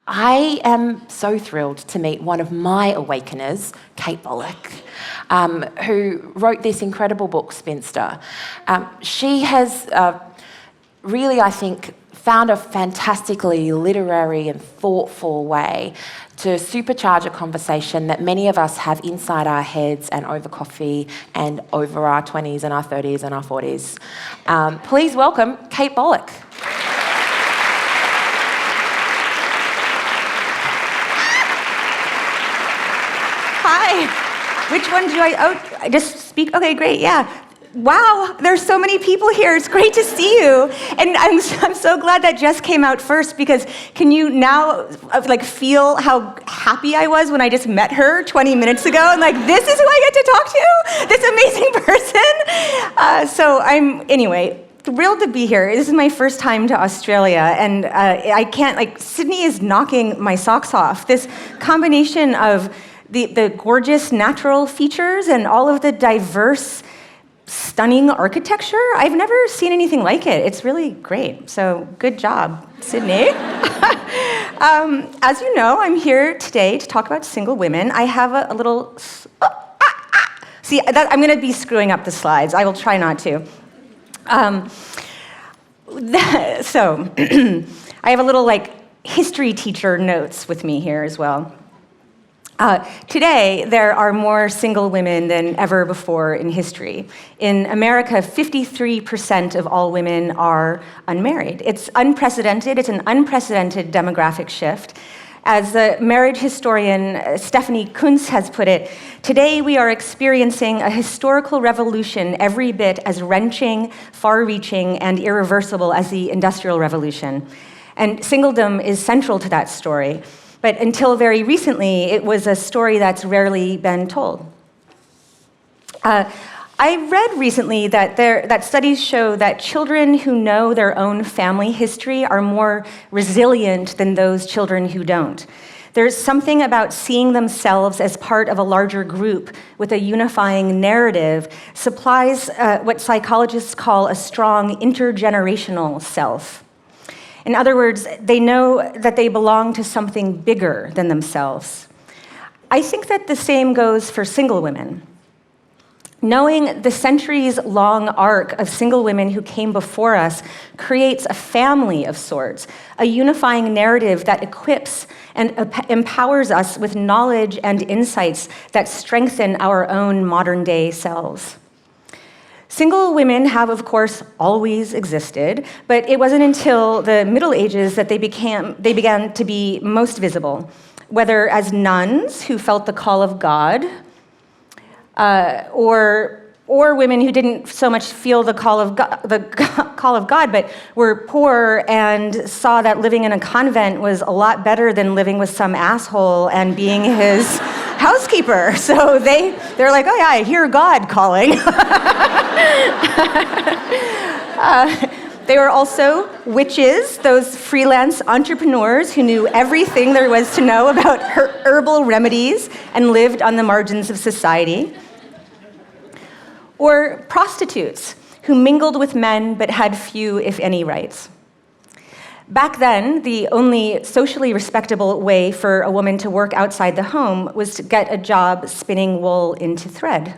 I am so thrilled to meet one of my awakeners, Kate Bolick, who wrote this incredible book, Spinster. She has really, I think, found a fantastically literary and thoughtful way to supercharge a conversation that many of us have inside our heads and over coffee and over our 20s and our 30s and our 40s. Please welcome Kate Bolick. Hi. Which one do I just speak? Okay, great, yeah. Wow, there's so many people here. It's great to see you. And I'm so glad that Jess came out first, because can you now feel how happy I was when I just met her 20 minutes ago? And this is who I get to talk to? This amazing person? So anyway, thrilled to be here. This is my first time to Australia, and I can't, Sydney is knocking my socks off. This combination of the gorgeous natural features and all of the diverse, stunning architecture. I've never seen anything like it. It's really great. So good job, Sydney. As you know, I'm here today to talk about single women. I have a little... See, I'm going to be screwing up the slides. I will try not to. So I have a little history teacher notes with me here as well. Today, there are more single women than ever before in history. In America, 53% of all women are unmarried. It's unprecedented. It's an unprecedented demographic shift. As the marriage historian Stephanie Kuntz has put it, today we are experiencing a historical revolution every bit as wrenching, far-reaching, and irreversible as the Industrial Revolution. And singledom is central to that story. But until very recently, it was a story that's rarely been told. I read recently that studies show that children who know their own family history are more resilient than those children who don't. There's something about seeing themselves as part of a larger group with a unifying narrative supplies what psychologists call a strong intergenerational self. In other words, they know that they belong to something bigger than themselves. I think that the same goes for single women. Knowing the centuries-long arc of single women who came before us creates a family of sorts, a unifying narrative that equips and empowers us with knowledge and insights that strengthen our own modern-day selves. Single women have, of course, always existed, but it wasn't until the Middle Ages that they began to be most visible, whether as nuns who felt the call of God, or women who didn't so much feel the call of God, but were poor and saw that living in a convent was a lot better than living with some asshole and being his housekeeper. So they're like, oh yeah, I hear God calling. They were also witches, those freelance entrepreneurs who knew everything there was to know about herbal remedies and lived on the margins of society. Or prostitutes who mingled with men but had few, if any, rights. Back then, the only socially respectable way for a woman to work outside the home was to get a job spinning wool into thread.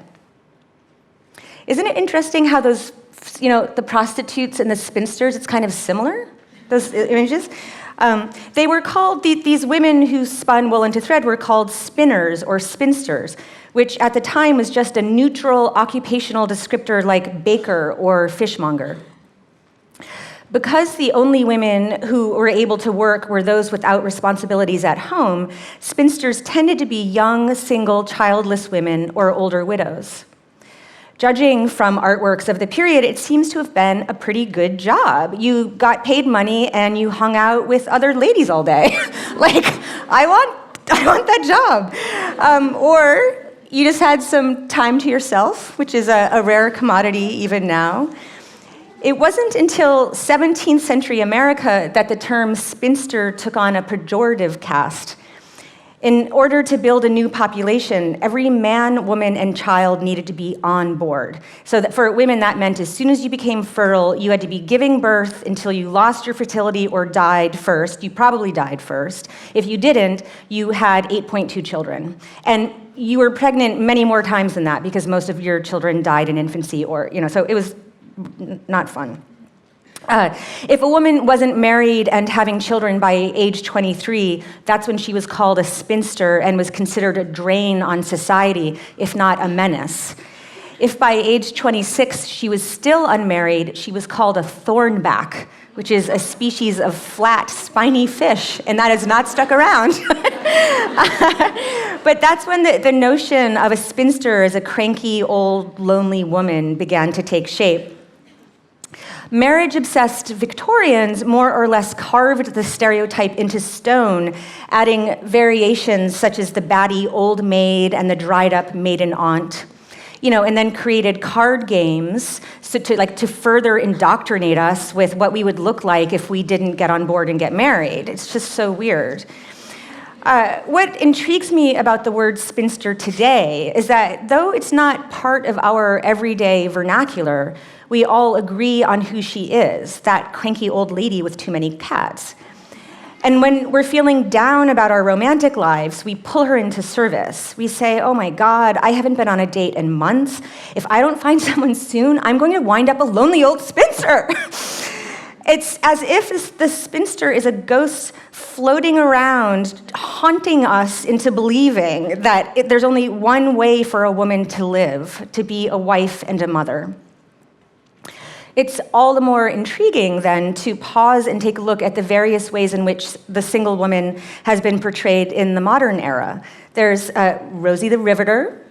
Isn't it interesting how those, the prostitutes and the spinsters, it's kind of similar, those images? They were called, these women who spun wool into thread were called spinners or spinsters, which at the time was just a neutral occupational descriptor like baker or fishmonger. Because the only women who were able to work were those without responsibilities at home, spinsters tended to be young, single, childless women or older widows. Judging from artworks of the period, it seems to have been a pretty good job. You got paid money and you hung out with other ladies all day. I want that job. Or you just had some time to yourself, which is a rare commodity even now. It wasn't until 17th century America that the term spinster took on a pejorative cast. In order to build a new population, every man, woman, and child needed to be on board. So that for women, that meant as soon as you became fertile, you had to be giving birth until you lost your fertility or died first. You probably died first. If you didn't, you had 8.2 children. And you were pregnant many more times than that because most of your children died in infancy so it was not fun. If a woman wasn't married and having children by age 23, that's when she was called a spinster and was considered a drain on society, if not a menace. If by age 26 she was still unmarried, she was called a thornback, which is a species of flat, spiny fish, and that has not stuck around. But that's when the notion of a spinster as a cranky, old, lonely woman began to take shape. Marriage-obsessed Victorians more or less carved the stereotype into stone, adding variations such as the batty old maid and the dried-up maiden aunt. And then created card games to further indoctrinate us with what we would look like if we didn't get on board and get married. It's just so weird. What intrigues me about the word spinster today is that though it's not part of our everyday vernacular, we all agree on who she is, that cranky old lady with too many cats. And when we're feeling down about our romantic lives, we pull her into service. We say, oh my God, I haven't been on a date in months. If I don't find someone soon, I'm going to wind up a lonely old spinster. It's as if the spinster is a ghost floating around, haunting us into believing that there's only one way for a woman to live, to be a wife and a mother. It's all the more intriguing, then, to pause and take a look at the various ways in which the single woman has been portrayed in the modern era. There's Rosie the Riveter.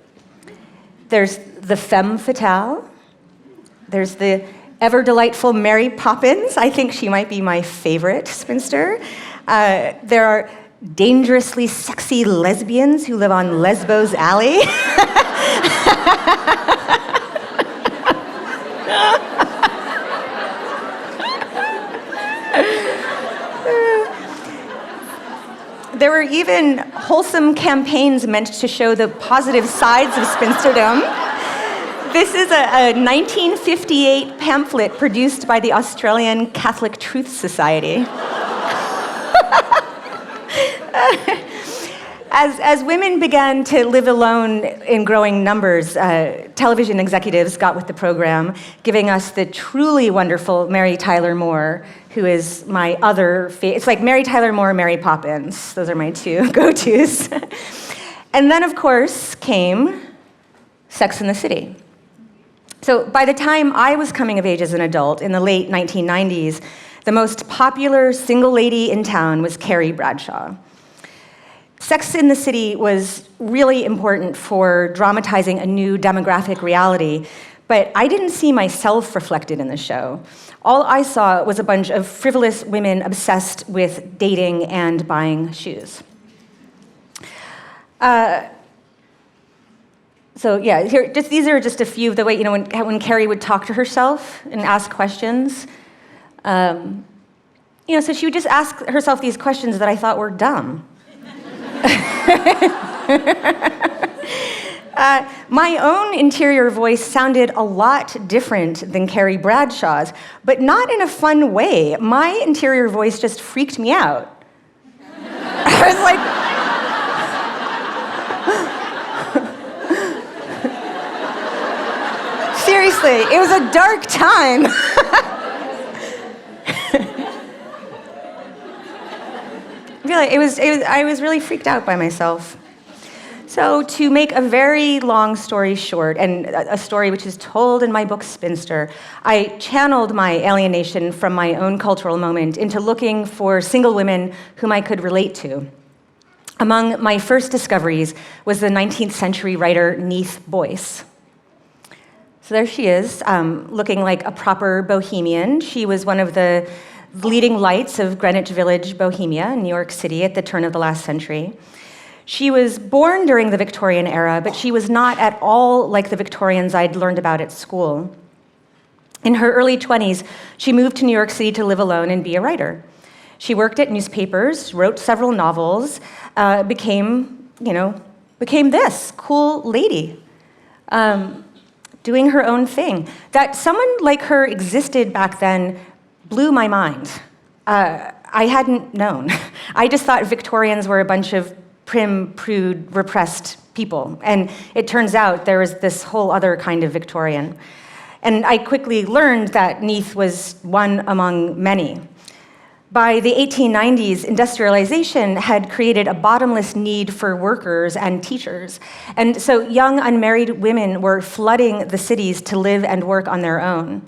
There's the femme fatale. There's the ever-delightful Mary Poppins. I think she might be my favorite spinster. There are dangerously sexy lesbians who live on Lesbo's Alley. There were even wholesome campaigns meant to show the positive sides of spinsterdom. This is a 1958 pamphlet produced by the Australian Catholic Truth Society. As women began to live alone in growing numbers, television executives got with the program, giving us the truly wonderful Mary Tyler Moore, who is my other favorite. It's like Mary Tyler Moore, Mary Poppins. Those are my two go-tos. And then, of course, came Sex and the City. So by the time I was coming of age as an adult in the late 1990s, the most popular single lady in town was Carrie Bradshaw. Sex in the City was really important for dramatizing a new demographic reality, but I didn't see myself reflected in the show. All I saw was a bunch of frivolous women obsessed with dating and buying shoes. These are just a few of the way, when Carrie would talk to herself and ask questions. So she would just ask herself these questions that I thought were dumb. My own interior voice sounded a lot different than Carrie Bradshaw's, but not in a fun way. My interior voice just freaked me out. I was like, seriously, it was a dark time. I was really freaked out by myself. So to make a very long story short, and a story which is told in my book Spinster, I channeled my alienation from my own cultural moment into looking for single women whom I could relate to. Among my first discoveries was the 19th century writer Neith Boyce. So there she is, looking like a proper bohemian. She was one of the leading lights of Greenwich Village, Bohemia, in New York City at the turn of the last century. She was born during the Victorian era, but she was not at all like the Victorians I'd learned about at school. In her early 20s, she moved to New York City to live alone and be a writer. She worked at newspapers, wrote several novels, became this cool lady, doing her own thing. That someone like her existed back then blew my mind. I hadn't known. I just thought Victorians were a bunch of prim, prude, repressed people. And it turns out there was this whole other kind of Victorian. And I quickly learned that Neith was one among many. By the 1890s, industrialization had created a bottomless need for workers and teachers. And so young unmarried women were flooding the cities to live and work on their own.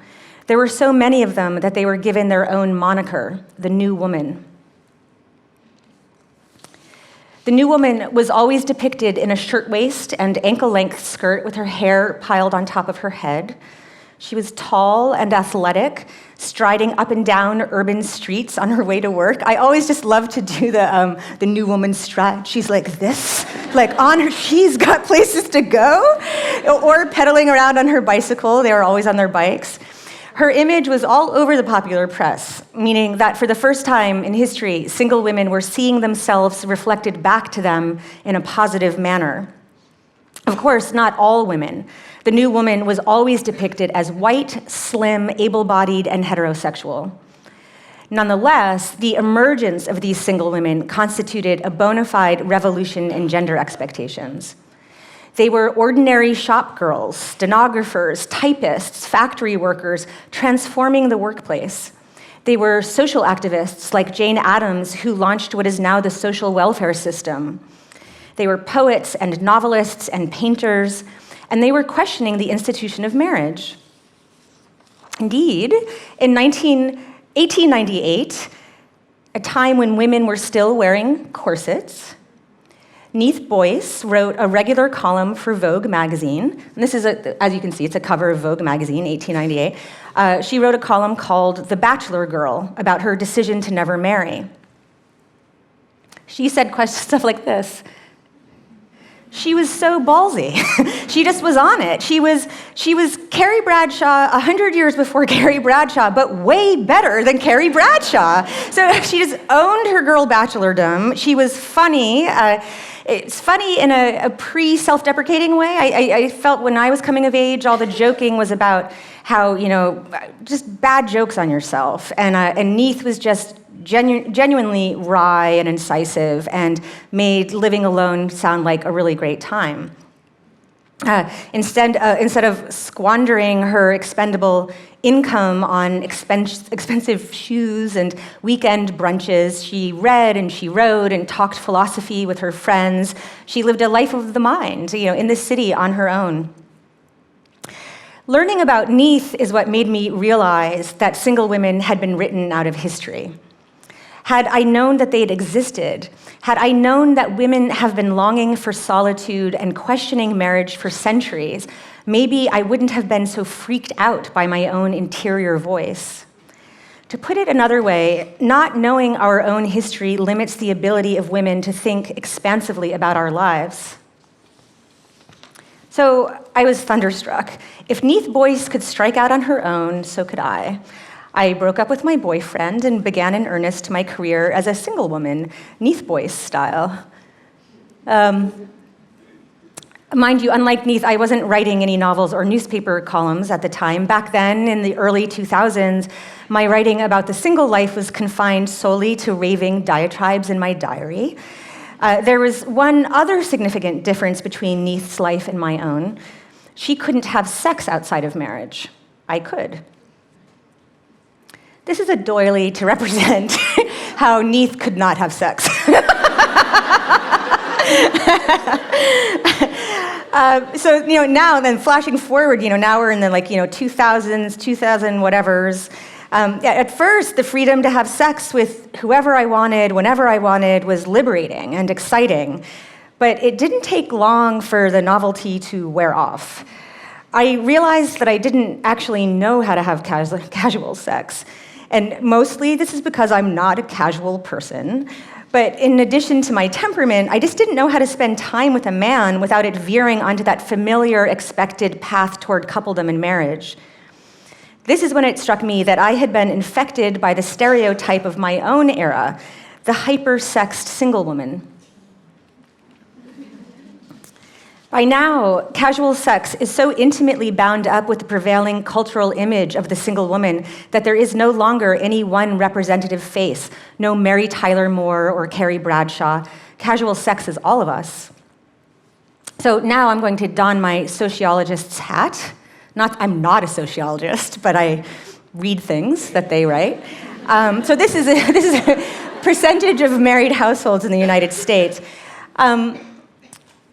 There were so many of them that they were given their own moniker, the New Woman. The New Woman was always depicted in a shirtwaist and ankle-length skirt with her hair piled on top of her head. She was tall and athletic, striding up and down urban streets on her way to work. I always just love to do the New Woman strut. She's like this, like on her, she's got places to go, or pedaling around on her bicycle. They were always on their bikes. Her image was all over the popular press, meaning that for the first time in history, single women were seeing themselves reflected back to them in a positive manner. Of course, not all women. The New Woman was always depicted as white, slim, able-bodied, and heterosexual. Nonetheless, the emergence of these single women constituted a bona fide revolution in gender expectations. They were ordinary shop girls, stenographers, typists, factory workers, transforming the workplace. They were social activists like Jane Addams, who launched what is now the social welfare system. They were poets and novelists and painters, and they were questioning the institution of marriage. Indeed, in 1898, a time when women were still wearing corsets, Neith Boyce wrote a regular column for Vogue magazine. And this is, as you can see, it's a cover of Vogue magazine, 1898. She wrote a column called The Bachelor Girl about her decision to never marry. She said stuff like this. She was so ballsy. She just was on it. She was Carrie Bradshaw 100 years before Carrie Bradshaw, but way better than Carrie Bradshaw. So she just owned her girl bachelordom. She was funny. It's funny in a pre-self-deprecating way. I felt when I was coming of age, all the joking was about how, just bad jokes on yourself. And Neith was just genuinely wry and incisive and made living alone sound like a really great time. Instead of squandering her expendable income on expensive shoes and weekend brunches, she read and she wrote and talked philosophy with her friends. She lived a life of the mind, in the city on her own. Learning about Neith is what made me realize that single women had been written out of history. Had I known that they had existed, had I known that women have been longing for solitude and questioning marriage for centuries, maybe I wouldn't have been so freaked out by my own interior voice. To put it another way, not knowing our own history limits the ability of women to think expansively about our lives. So I was thunderstruck. If Neith Boyce could strike out on her own, so could I. I broke up with my boyfriend and began in earnest my career as a single woman, Neith Boyce style. Mind you, unlike Neith, I wasn't writing any novels or newspaper columns at the time. Back then, in the early 2000s, my writing about the single life was confined solely to raving diatribes in my diary. There was one other significant difference between Neith's life and my own. She couldn't have sex outside of marriage. I could. This is a doily to represent how Neith could not have sex. So now then flashing forward, now we're in the 2000s, 2000 whatevers. At first, the freedom to have sex with whoever I wanted, whenever I wanted, was liberating and exciting. But it didn't take long for the novelty to wear off. I realized that I didn't actually know how to have casual sex. And mostly this is because I'm not a casual person. But in addition to my temperament, I just didn't know how to spend time with a man without it veering onto that familiar, expected path toward coupledom and marriage. This is when it struck me that I had been infected by the stereotype of my own era, the hyper-sexed single woman. By now, casual sex is so intimately bound up with the prevailing cultural image of the single woman that there is no longer any one representative face, no Mary Tyler Moore or Carrie Bradshaw. Casual sex is all of us. So now I'm going to don my sociologist's hat. I'm not a sociologist, but I read things that they write. So this is a percentage of married households in the United States.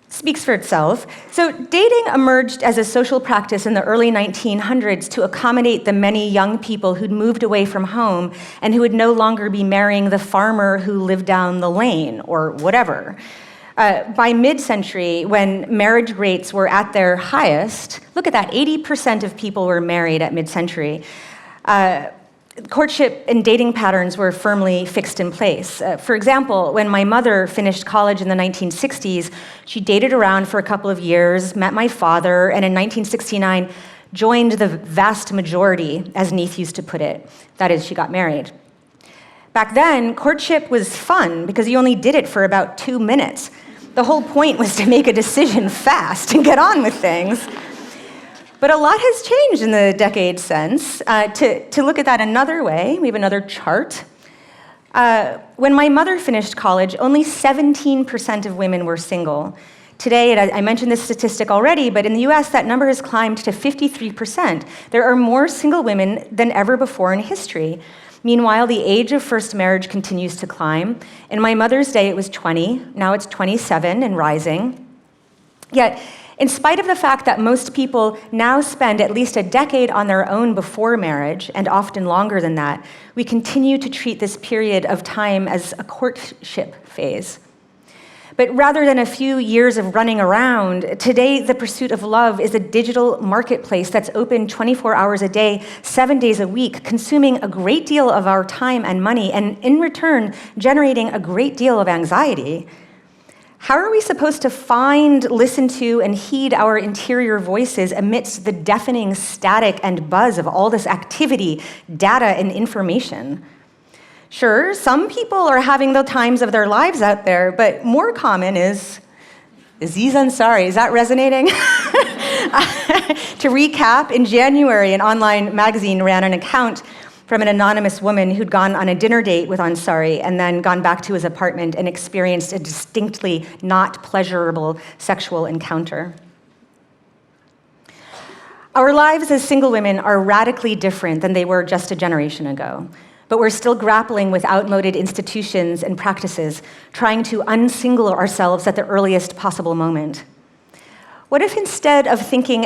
Speaks for itself. So dating emerged as a social practice in the early 1900s to accommodate the many young people who'd moved away from home and who would no longer be marrying the farmer who lived down the lane or whatever. By mid-century, when marriage rates were at their highest, look at that, 80% of people were married at mid-century. Courtship and dating patterns were firmly fixed in place. For example, when my mother finished college in the 1960s, she dated around for a couple of years, met my father, and in 1969 joined the vast majority, as Neith used to put it. That is, she got married. Back then, courtship was fun because you only did it for about 2 minutes. The whole point was to make a decision fast and get on with things. But a lot has changed in the decade since. To look at that another way, we have another chart. When my mother finished college, only 17% of women were single. Today, I mentioned this statistic already, but in the US, that number has climbed to 53%. There are more single women than ever before in history. Meanwhile, the age of first marriage continues to climb. In my mother's day, it was 20. Now it's 27 and rising. Yet, in spite of the fact that most people now spend at least a decade on their own before marriage, and often longer than that, we continue to treat this period of time as a courtship phase. But rather than a few years of running around, today the pursuit of love is a digital marketplace that's open 24 hours a day, 7 days a week, consuming a great deal of our time and money, and in return, generating a great deal of anxiety. How are we supposed to find, listen to, and heed our interior voices amidst the deafening static and buzz of all this activity, data, and information? Sure, some people are having the times of their lives out there, but more common is Aziz Ansari. Is that resonating? To recap, in January, an online magazine ran an account from an anonymous woman who'd gone on a dinner date with Ansari and then gone back to his apartment and experienced a distinctly not pleasurable sexual encounter. Our lives as single women are radically different than they were just a generation ago, but we're still grappling with outmoded institutions and practices, trying to unsingle ourselves at the earliest possible moment. What if instead of thinking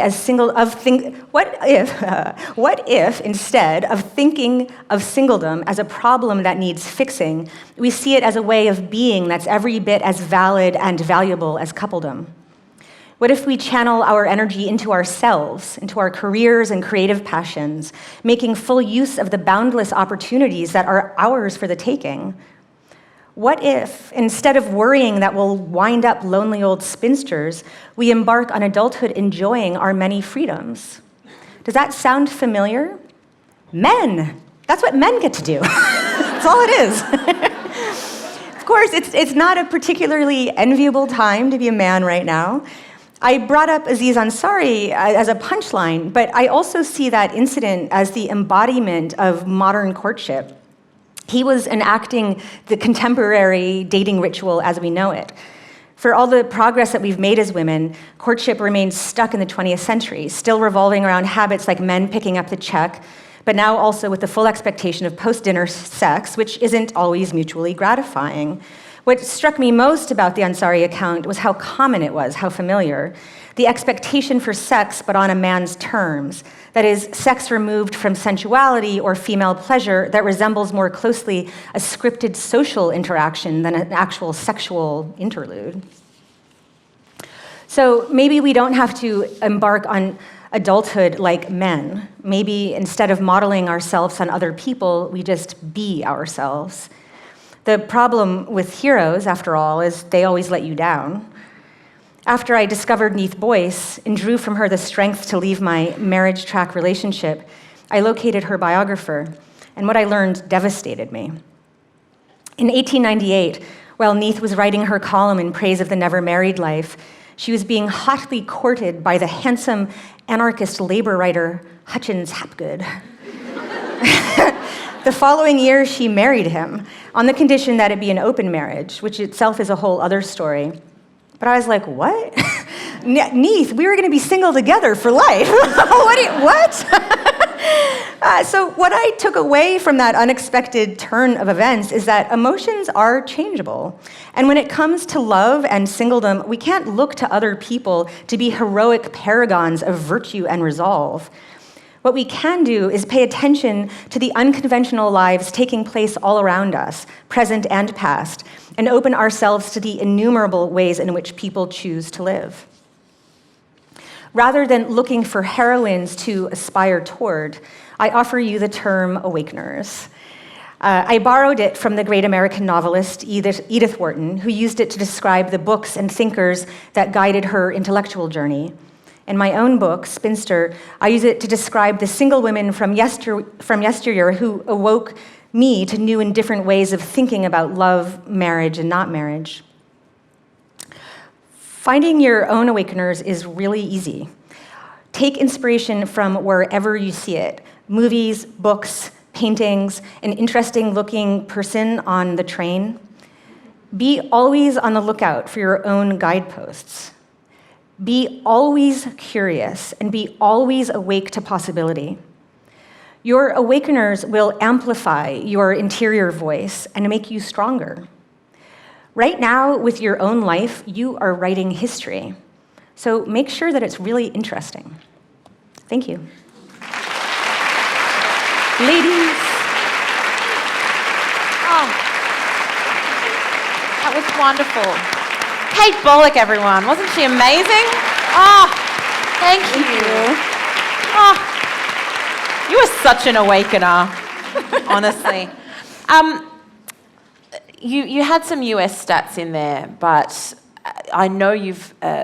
what if instead of thinking of singledom as a problem that needs fixing, we see it as a way of being that's every bit as valid and valuable as coupledom? What if we channel our energy into ourselves, into our careers and creative passions, making full use of the boundless opportunities that are ours for the taking? What if, instead of worrying that we'll wind up lonely old spinsters, we embark on adulthood enjoying our many freedoms? Does that sound familiar? Men! That's what men get to do. That's all it is. Of course, it's not a particularly enviable time to be a man right now. I brought up Aziz Ansari as a punchline, but I also see that incident as the embodiment of modern courtship. He was enacting the contemporary dating ritual as we know it. For all the progress that we've made as women, courtship remains stuck in the 20th century, still revolving around habits like men picking up the check, but now also with the full expectation of post-dinner sex, which isn't always mutually gratifying. What struck me most about the Ansari account was how common it was, how familiar. The expectation for sex, but on a man's terms. That is, sex removed from sensuality or female pleasure that resembles more closely a scripted social interaction than an actual sexual interlude. So maybe we don't have to embark on adulthood like men. Maybe instead of modeling ourselves on other people, we just be ourselves. The problem with heroes, after all, is they always let you down. After I discovered Neith Boyce and drew from her the strength to leave my marriage track relationship, I located her biographer, and what I learned devastated me. In 1898, while Neith was writing her column in praise of the never-married life, she was being hotly courted by the handsome anarchist labor writer Hutchins Hapgood. The following year, she married him on the condition that it be an open marriage, which itself is a whole other story. But I was like, what? Neith, we were going to be single together for life. What? So what I took away from that unexpected turn of events is that emotions are changeable. And when it comes to love and singledom, we can't look to other people to be heroic paragons of virtue and resolve. What we can do is pay attention to the unconventional lives taking place all around us, present and past, and open ourselves to the innumerable ways in which people choose to live. Rather than looking for heroines to aspire toward, I offer you the term awakeners. I borrowed it from the great American novelist Edith Wharton, who used it to describe the books and thinkers that guided her intellectual journey. In my own book, Spinster, I use it to describe the single women from yesteryear who awoke me to new and different ways of thinking about love, marriage, and not marriage. Finding your own awakeners is really easy. Take inspiration from wherever you see it: movies, books, paintings, an interesting-looking person on the train. Be always on the lookout for your own guideposts. Be always curious and be always awake to possibility. Your awakeners will amplify your interior voice and make you stronger. Right now, with your own life, you are writing history. So make sure that it's really interesting. Thank you. Ladies. Oh, that was wonderful. Kate Bolick, everyone. Wasn't she amazing? Oh, thank you. Oh, you were such an awakener, honestly. You had some US stats in there, but I know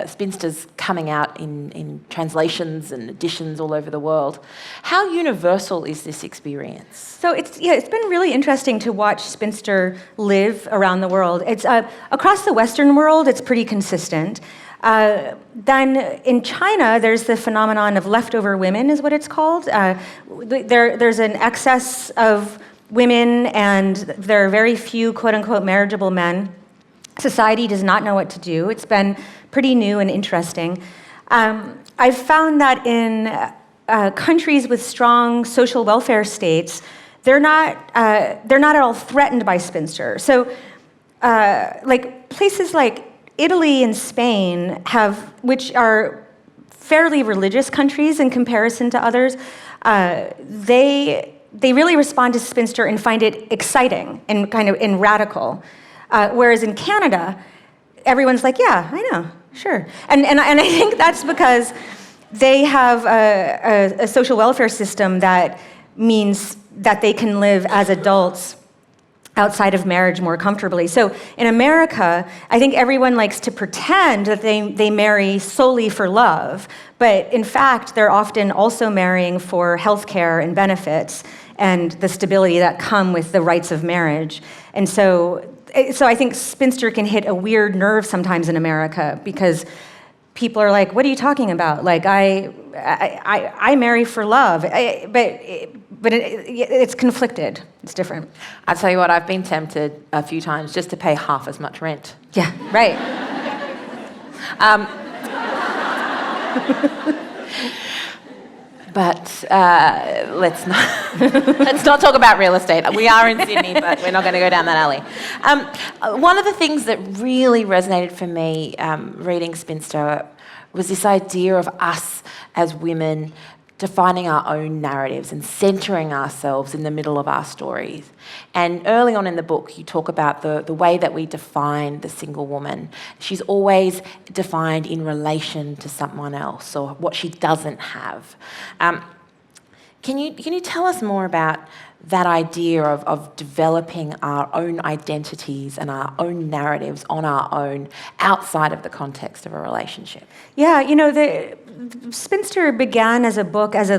Spinster's coming out in translations and editions all over the world. How universal is this experience? So it's been really interesting to watch Spinster live around the world. It's across the Western world, it's pretty consistent. Then in China, there's the phenomenon of leftover women, is what it's called. There's an excess of women, and there are very few quote-unquote marriageable men. Society does not know what to do. It's been pretty new and interesting. I've found that in countries with strong social welfare states, they're not at all threatened by Spinster. So, like places like Italy and Spain which are fairly religious countries in comparison to others, they really respond to Spinster and find it exciting and radical. Whereas in Canada, everyone's like, yeah, I know, sure. And I think that's because they have a social welfare system that means that they can live as adults outside of marriage more comfortably. So in America, I think everyone likes to pretend that they marry solely for love, but in fact, they're often also marrying for healthcare and benefits and the stability that come with the rights of marriage. And so I think Spinster can hit a weird nerve sometimes in America because people are like, what are you talking about? Like, I marry for love, but it's conflicted. It's different. I'll tell you what, I've been tempted a few times just to pay half as much rent. Yeah, right. But let's not talk about real estate. We are in Sydney, but we're not going to go down that alley. One of the things that really resonated for me reading Spinster was this idea of us as women defining our own narratives and centering ourselves in the middle of our stories. And early on in the book, you talk about the way that we define the single woman. She's always defined in relation to someone else or what she doesn't have. Can you tell us more about that idea of developing our own identities and our own narratives on our own outside of the context of a relationship? Yeah, the Spinster began as a book, as a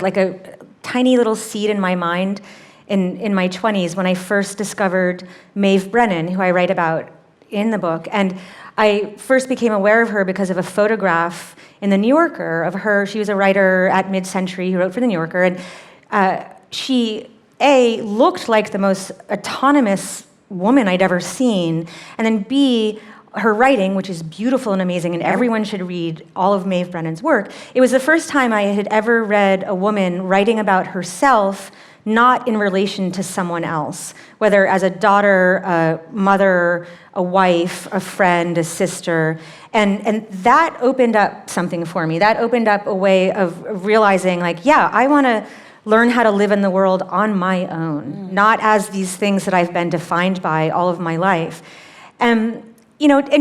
tiny little seed in my mind in my 20s when I first discovered Maeve Brennan, who I write about in the book. And I first became aware of her because of a photograph in The New Yorker of her. She was a writer at mid-century who wrote for The New Yorker. And she, A, looked like the most autonomous woman I'd ever seen. And then B, her writing, which is beautiful and amazing, and everyone should read all of Maeve Brennan's work. It was the first time I had ever read a woman writing about herself, not in relation to someone else, whether as a daughter, a mother, a wife, a friend, a sister. And that opened up something for me. That opened up a way of realizing, like, yeah, I want to learn how to live in the world on my own, not as these things that I've been defined by all of my life. And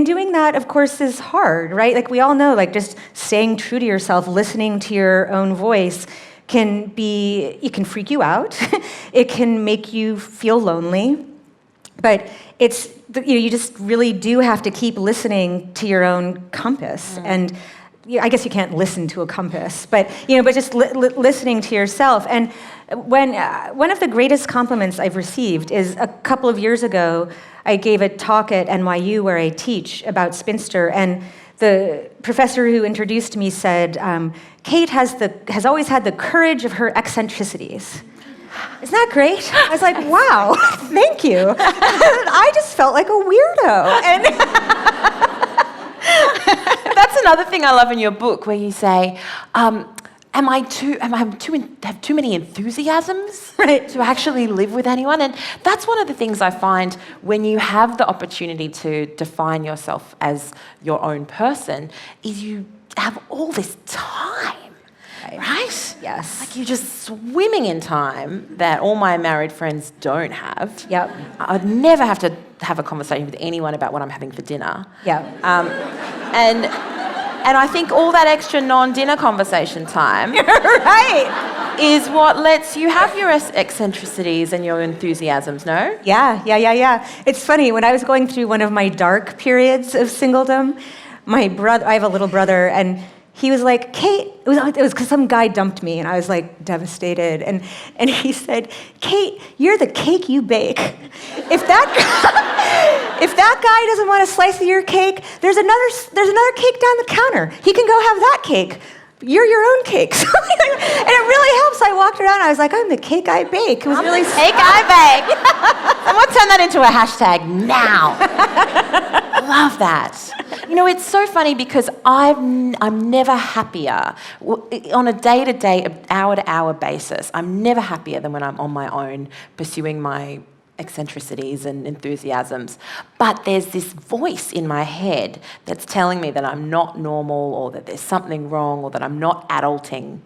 doing that, of course, is hard, right? Like, we all know, like, just staying true to yourself, listening to your own voice it can freak you out. It can make you feel lonely. But you just really do have to keep listening to your own compass. And I guess you can't listen to a compass, but just listening to yourself. And when one of the greatest compliments I've received is a couple of years ago, I gave a talk at NYU where I teach about Spinster, and the professor who introduced me said, Kate has always had the courage of her eccentricities. Isn't that great? I was like, wow, thank you. I just felt like a weirdo. And that's another thing I love in your book, where you say, have too many enthusiasms to actually live with anyone? And that's one of the things I find when you have the opportunity to define yourself as your own person, is you have all this time. Right? Yes. Like, you're just swimming in time that all my married friends don't have. Yep. I'd never have to have a conversation with anyone about what I'm having for dinner. Yep. And I think all that extra non-dinner conversation time right. is what lets you have your eccentricities and your enthusiasms, no? Yeah. It's funny, when I was going through one of my dark periods of singledom, I have a little brother, and he was like, Kate, it was because some guy dumped me, and I was like devastated. And he said, Kate, you're the cake you bake. If that guy doesn't want a slice of your cake, there's another cake down the counter. He can go have that cake. You're your own cake. And it really helps. I walked around, I was like, I'm the cake I bake. It was really the cake I bake. Someone turn that into a hashtag now. I love that. It's so funny because I'm never happier on a day-to-day, hour-to-hour basis. I'm never happier than when I'm on my own pursuing my eccentricities and enthusiasms. But there's this voice in my head that's telling me that I'm not normal, or that there's something wrong, or that I'm not adulting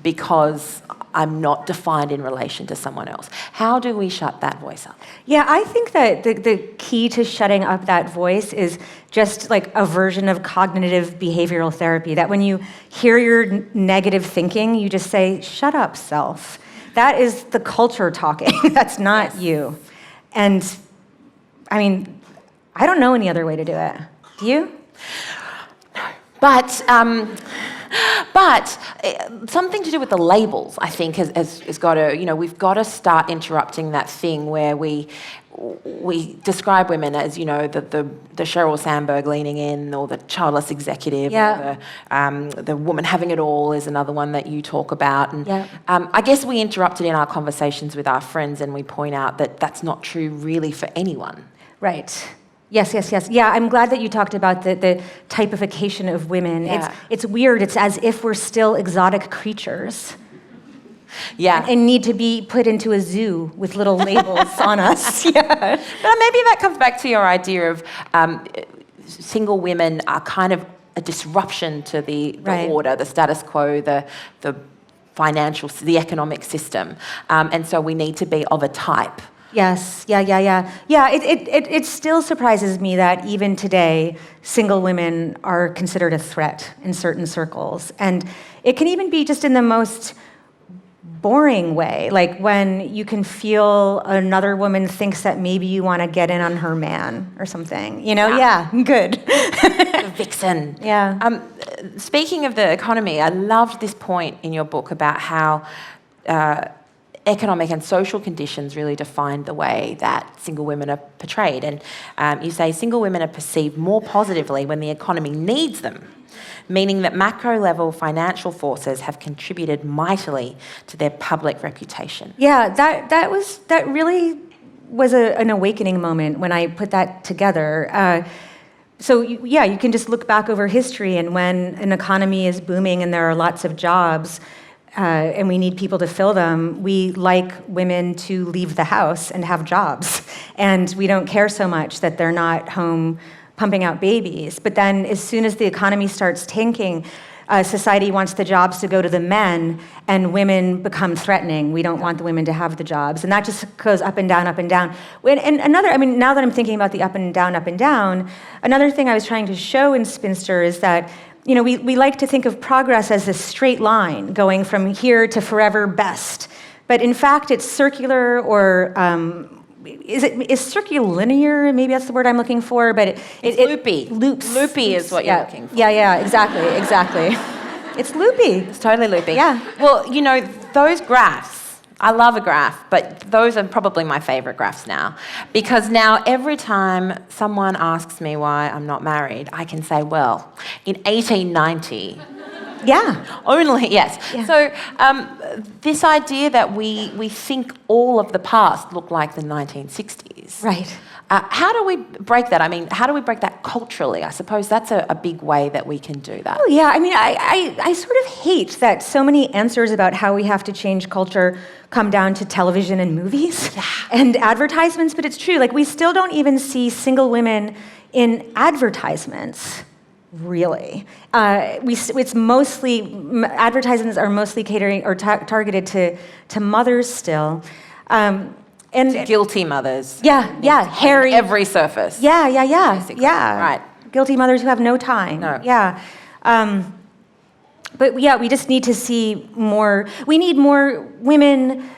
because I'm not defined in relation to someone else. How do we shut that voice up? Yeah, I think that the key to shutting up that voice is just like a version of cognitive behavioral therapy, that when you hear your negative thinking, you just say, shut up, self. That is the culture talking. That's not you. And I mean, I don't know any other way to do it. Do you? No. But something to do with the labels, I think, has got to, we've got to start interrupting that thing where we describe women as, the Sheryl Sandberg leaning in, or the childless executive, or the woman having it all is another one that you talk about. And I guess we interrupt it in our conversations with our friends, and we point out that that's not true really for anyone. Right. Yes. Yeah, I'm glad that you talked about the typification of women. Yeah. It's weird. It's as if we're still exotic creatures. Yeah. And need to be put into a zoo with little labels on us. Yeah. But maybe that comes back to your idea of single women are kind of a disruption to the order, the status quo, the financial, the economic system. And so we need to be of a type. Yes, yeah. It still surprises me that even today, single women are considered a threat in certain circles. And it can even be just in the most boring way, like when you can feel another woman thinks that maybe you want to get in on her man or something. Yeah, good. The vixen. Yeah. Speaking of the economy, I loved this point in your book about how economic and social conditions really define the way that single women are portrayed. And you say single women are perceived more positively when the economy needs them, meaning that macro-level financial forces have contributed mightily to their public reputation. Yeah, that really was an awakening moment when I put that together. So you can just look back over history, and when an economy is booming and there are lots of jobs, and we need people to fill them, we like women to leave the house and have jobs. And we don't care so much that they're not home pumping out babies. But then as soon as the economy starts tanking, society wants the jobs to go to the men, and women become threatening. We don't want the women to have the jobs. And that just goes up and down, up and down. And now that I'm thinking about the up and down, another thing I was trying to show in Spinster is that we like to think of progress as a straight line going from here to forever best. But in fact, it's circular, or is circulinear? Maybe that's the word I'm looking for. But it's loopy. Loops. Loopy is what you're looking for. Yeah, exactly. It's loopy. It's totally loopy. Yeah. Well, those graphs, I love a graph, but those are probably my favorite graphs now. Because now every time someone asks me why I'm not married, I can say, well, in 1890... Yeah. Only, yes. Yeah. So this idea that we think all of the past look like the 1960s. Right. How do we break that? I mean, how do we break that culturally? I suppose that's a big way that we can do that. Oh, yeah. I mean, I sort of hate that so many answers about how we have to change culture come down to television and movies and advertisements, but it's true. Like, we still don't even see single women in advertisements. Really, it's mostly advertisements are mostly catering or targeted to mothers still, and to guilty mothers. Yeah, hairy every surface. Yeah, Right. Guilty mothers who have no time. No. Yeah, but yeah, we just need to see more. We need more women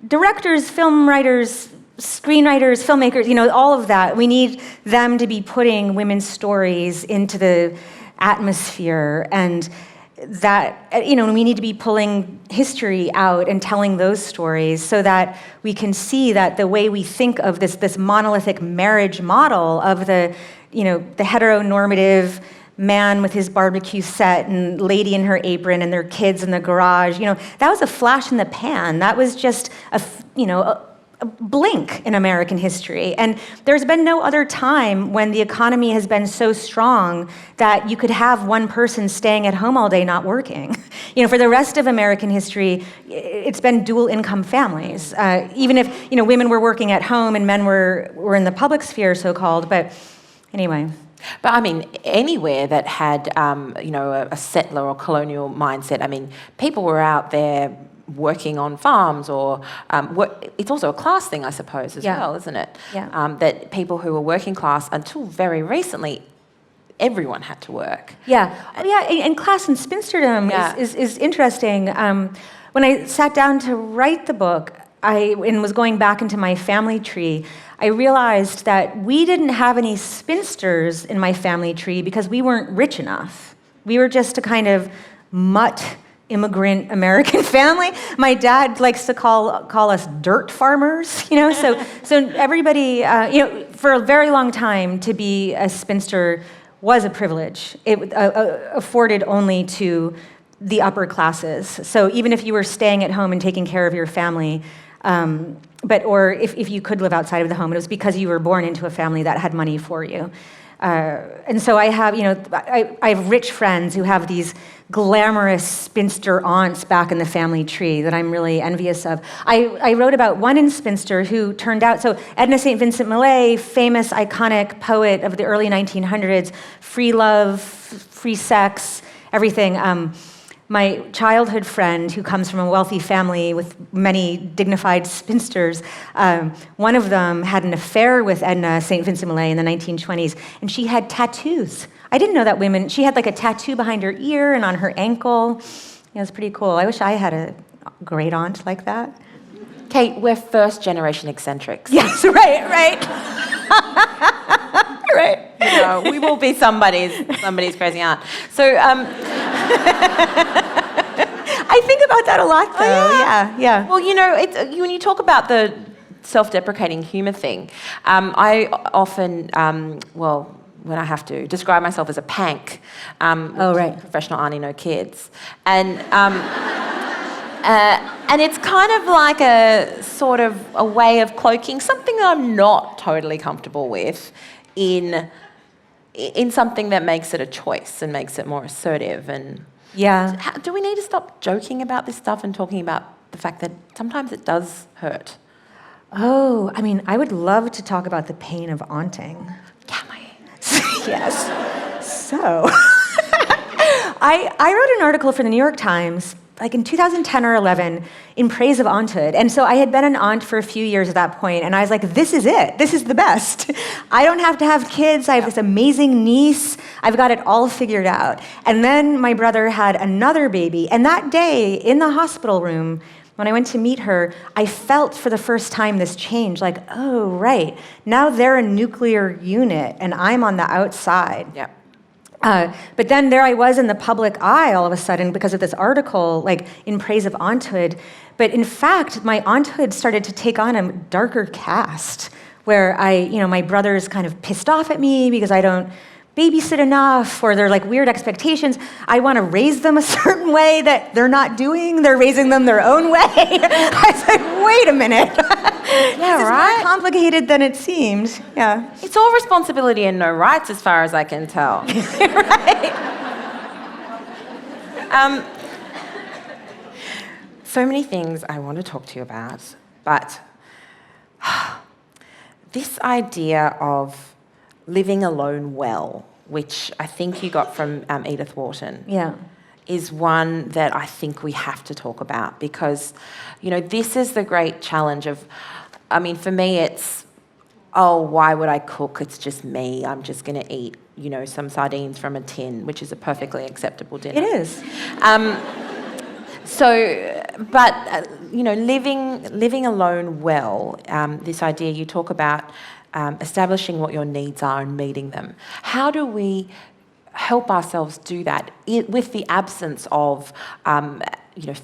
directors, film writers, screenwriters, filmmakers, all of that. We need them to be putting women's stories into the atmosphere, and that, we need to be pulling history out and telling those stories so that we can see that the way we think of this monolithic marriage model of the heteronormative man with his barbecue set and lady in her apron and their kids in the garage, that was a flash in the pan. That was just a blink in American history. And there's been no other time when the economy has been so strong that you could have one person staying at home all day not working. For the rest of American history, it's been dual income families. Even if, women were working at home and men were in the public sphere, so-called, but anyway. But I mean, anywhere that had, a settler or colonial mindset, I mean, people were out there working on farms, or it's also a class thing, I suppose, as well, isn't it? Yeah. That people who were working class, until very recently, everyone had to work. Yeah. And class and spinsterdom is interesting. When I sat down to write the book, and was going back into my family tree, I realized that we didn't have any spinsters in my family tree because we weren't rich enough. We were just a kind of mutt immigrant American family. My dad likes to call us dirt farmers, so everybody, for a very long time, to be a spinster was a privilege. It afforded only to the upper classes. So even if you were staying at home and taking care of your family, or if you could live outside of the home, it was because you were born into a family that had money for you. And so I have, I have rich friends who have these glamorous spinster aunts back in the family tree that I'm really envious of. I wrote about one in Spinster who turned out, so Edna St. Vincent Millay, famous, iconic poet of the early 1900s, free love, free sex, everything. My childhood friend, who comes from a wealthy family with many dignified spinsters, one of them had an affair with Edna St. Vincent Millay in the 1920s, and she had tattoos. I didn't know that women, she had like a tattoo behind her ear and on her ankle. It was pretty cool. I wish I had a great aunt like that. Kate, we're first generation eccentrics. Yes, right. Right. We will be somebody's crazy aunt. So, I think about that a lot, though. Yeah. Well, when you talk about the self-deprecating humour thing, I often, when I have to, describe myself as a pank. Professional auntie, no kids. And it's kind of like a sort of a way of cloaking something that I'm not totally comfortable with in something that makes it a choice and makes it more assertive. And do we need to stop joking about this stuff and talking about the fact that sometimes it does hurt? Oh, I mean, I would love to talk about the pain of aunting. Can we? Yes. So, I wrote an article for the New York Times, like in 2010 or 11, in praise of aunthood. And so I had been an aunt for a few years at that point, and I was like, this is it. This is the best. I don't have to have kids. I have this amazing niece. I've got it all figured out. And then my brother had another baby, and that day in the hospital room, when I went to meet her, I felt for the first time this change, like, oh, right, now they're a nuclear unit and I'm on the outside. Yeah. But then there I was in the public eye all of a sudden because of this article, like in praise of aunthood. But in fact, my aunthood started to take on a darker cast where my brother's kind of pissed off at me because I don't babysit enough, or they're like weird expectations. I want to raise them a certain way that they're not doing. They're raising them their own way. I was like, wait a minute. This is more complicated than it seemed. Yeah. It's all responsibility and no rights as far as I can tell. Right. So many things I want to talk to you about, but this idea of living alone well, which I think you got from Edith Wharton, is one that I think we have to talk about because, this is the great challenge of, for me it's, why would I cook? It's just me. I'm just going to eat, some sardines from a tin, which is a perfectly acceptable dinner. It is. Living alone well, this idea you talk about, establishing what your needs are and meeting them. How do we help ourselves do that with the absence of,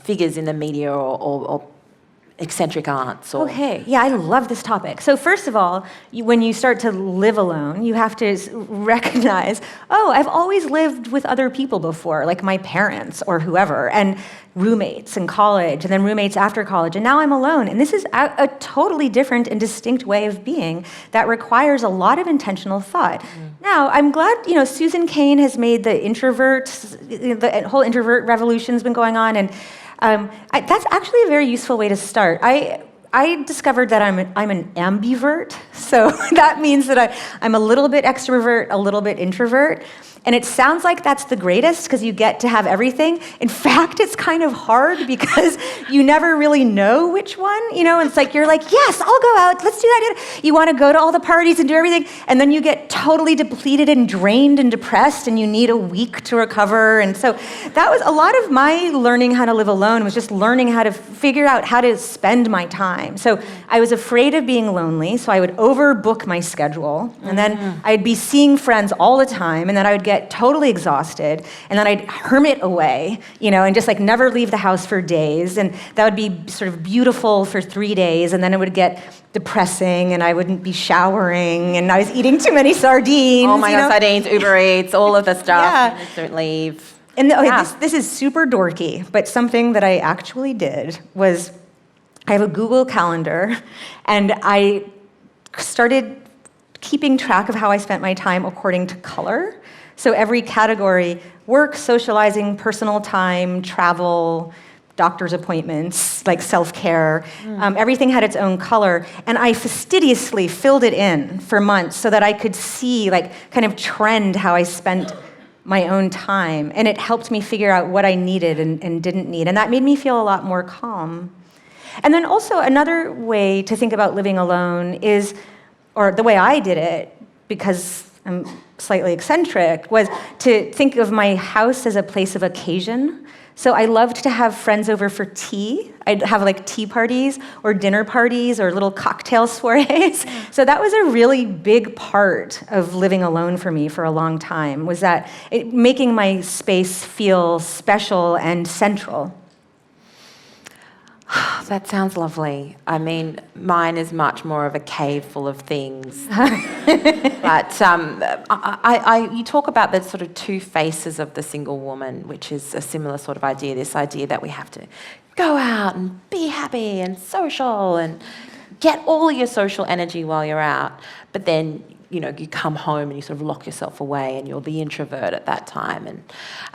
figures in the media or eccentric aunts? Okay, I love this topic. So first of all, when you start to live alone, you have to recognize, I've always lived with other people before, like my parents or whoever, and roommates in college, and then roommates after college, and now I'm alone. And this is a totally different and distinct way of being that requires a lot of intentional thought. Now, I'm glad, Susan Cain has made the whole introvert revolution's been going on, and that's actually a very useful way to start. I discovered that I'm an ambivert, so that means that I'm a little bit extrovert, a little bit introvert. And it sounds like that's the greatest because you get to have everything. In fact, it's kind of hard because you never really know which one. It's like you're like, yes, I'll go out. Let's do that. You want to go to all the parties and do everything. And then you get totally depleted and drained and depressed and you need a week to recover. And so that was a lot of my learning how to live alone, was just learning how to figure out how to spend my time. So I was afraid of being lonely, so I would overbook my schedule. And then I'd be seeing friends all the time, and then I would get totally exhausted, and then I'd hermit away, and just like never leave the house for days, and that would be sort of beautiful for 3 days, and then it would get depressing, and I wouldn't be showering, and I was eating too many sardines. Oh my God, sardines, Uber Eats, all of the stuff. Don't leave. And this is super dorky, but something that I actually did was I have a Google Calendar, and I started keeping track of how I spent my time according to color. So every category, work, socializing, personal time, travel, doctor's appointments, like self-care, everything had its own color. And I fastidiously filled it in for months so that I could see, kind of trend how I spent my own time. And it helped me figure out what I needed and didn't need. And that made me feel a lot more calm. And then also another way to think about living alone is, or the way I did it, because I'm slightly eccentric, was to think of my house as a place of occasion. So I loved to have friends over for tea. I'd have tea parties or dinner parties or little cocktail soirees. So that was a really big part of living alone for me for a long time, was that making my space feel special and central. That sounds lovely. I mean, mine is much more of a cave full of things. But you talk about the sort of two faces of the single woman, which is a similar sort of idea, this idea that we have to go out and be happy and social and get all of your social energy while you're out. But then, you come home and you sort of lock yourself away and you're the introvert at that time.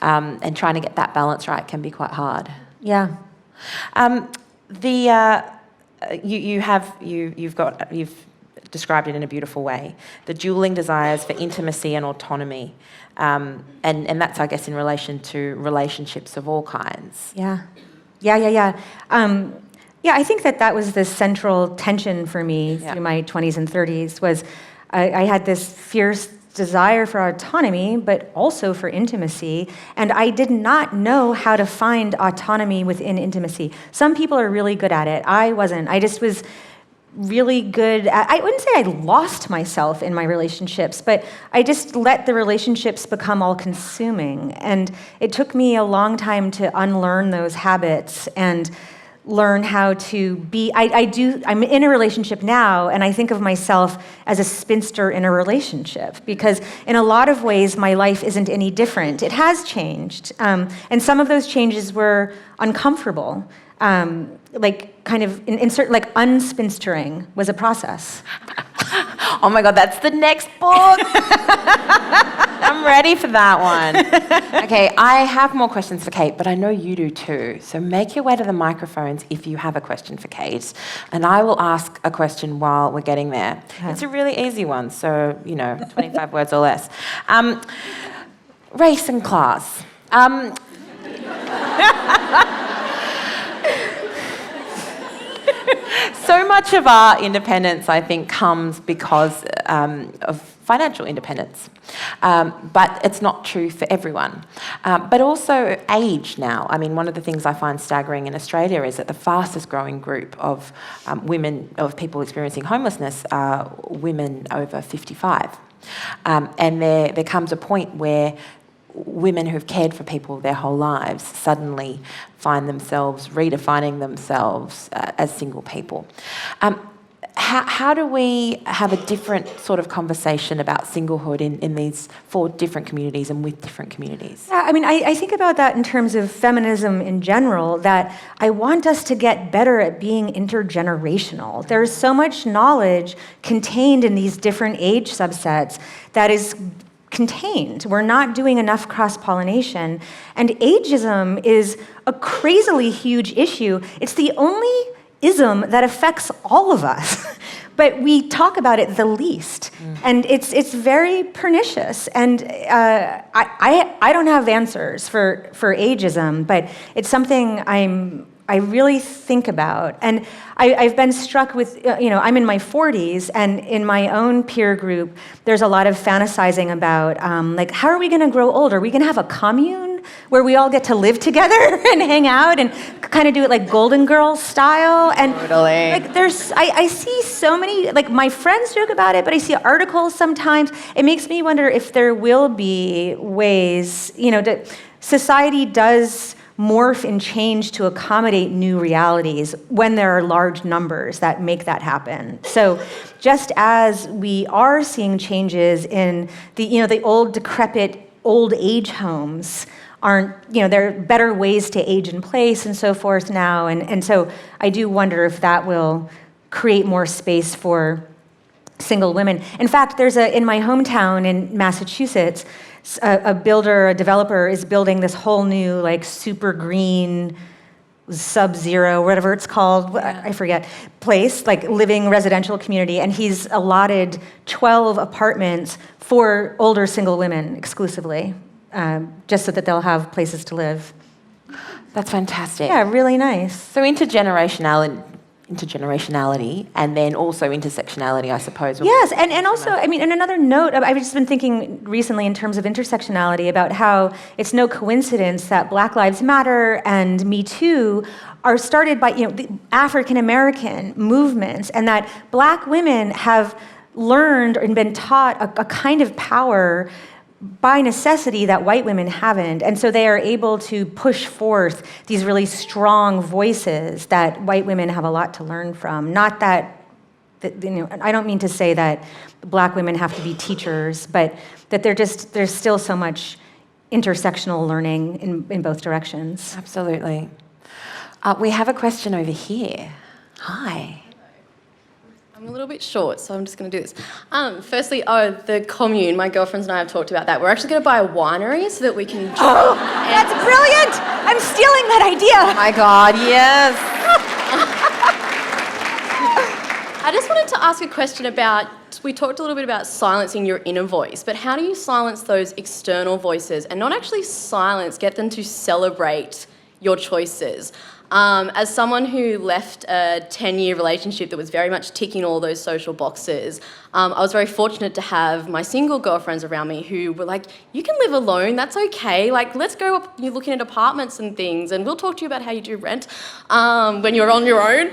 And trying to get that balance right can be quite hard. Yeah. You've described it in a beautiful way. The dueling desires for intimacy and autonomy, and that's, I guess, in relation to relationships of all kinds. Yeah. I think that was the central tension for me through my 20s and 30s. Was I had this fierce desire for autonomy, but also for intimacy, and I did not know how to find autonomy within intimacy. Some people are really good at it. I wasn't. I just was really good at, I wouldn't say I lost myself in my relationships, but I just let the relationships become all-consuming, and it took me a long time to unlearn those habits and learn how to be. I'm in a relationship now, and I think of myself as a spinster in a relationship, because in a lot of ways my life isn't any different. It has changed, and some of those changes were uncomfortable. Like kind of insert, like unspinstering was a process. Oh my God, that's the next book. I'm ready for that one. Okay, I have more questions for Kate, but I know you do too. So make your way to the microphones if you have a question for Kate, and I will ask a question while we're getting there. Okay. It's a really easy one, so, 25 words or less. Race and class. So much of our independence, I think, comes because of financial independence. But it's not true for everyone. But also age now. I mean, one of the things I find staggering in Australia is that the fastest growing group of people experiencing homelessness are women over 55. And there comes a point where women who've cared for people their whole lives suddenly find themselves redefining themselves as single people. How do we have a different sort of conversation about singlehood in these 4 different communities and with different communities? Yeah, I mean, I think about that in terms of feminism in general, that I want us to get better at being intergenerational. There's so much knowledge contained in these different age subsets that is contained. We're not doing enough cross-pollination. And ageism is a crazily huge issue. It's the only ism that affects all of us, but we talk about it the least. And it's very pernicious. And I don't have answers for ageism, but it's something I really think about. And I've been struck with, I'm in my 40s, and in my own peer group, there's a lot of fantasizing about, how are we going to grow old? Are we going to have a commune where we all get to live together and hang out and kind of do it like Golden Girls style? And totally. I see so many, my friends joke about it, but I see articles sometimes. It makes me wonder if there will be ways, society does morph and change to accommodate new realities when there are large numbers that make that happen. So just as we are seeing changes in the old decrepit old age homes aren't, there are better ways to age in place and so forth now. And so I do wonder if that will create more space for single women. In fact, in my hometown in Massachusetts, a developer is building this whole new, super green, sub-zero, whatever it's called, I forget, place, living residential community, and he's allotted 12 apartments for older single women exclusively, just so that they'll have places to live. That's fantastic. Yeah, really nice. So intergenerationality and then also intersectionality, I suppose. Yes, and also, and another note, I've just been thinking recently in terms of intersectionality about how it's no coincidence that Black Lives Matter and Me Too are started by, the African-American movements, and that Black women have learned and been taught a kind of power by necessity that white women haven't. And so they are able to push forth these really strong voices that white women have a lot to learn from. Not that, I don't mean to say that black women have to be teachers, but that there's still so much intersectional learning in both directions. Absolutely. We have a question over here. Hi. I'm a little bit short, so I'm just going to do this. Firstly, the commune, my girlfriends and I have talked about that. We're actually going to buy a winery so that we can... Oh, that's brilliant! I'm stealing that idea! Oh my God, yes! I just wanted to ask a question about, we talked a little bit about silencing your inner voice, but how do you silence those external voices and not actually silence, get them to celebrate your choices? As someone who left a 10-year relationship that was very much ticking all those social boxes, I was very fortunate to have my single girlfriends around me who were like, you can live alone, that's okay, like let's go up, you're looking at apartments and things and we'll talk to you about how you do rent when you're on your own.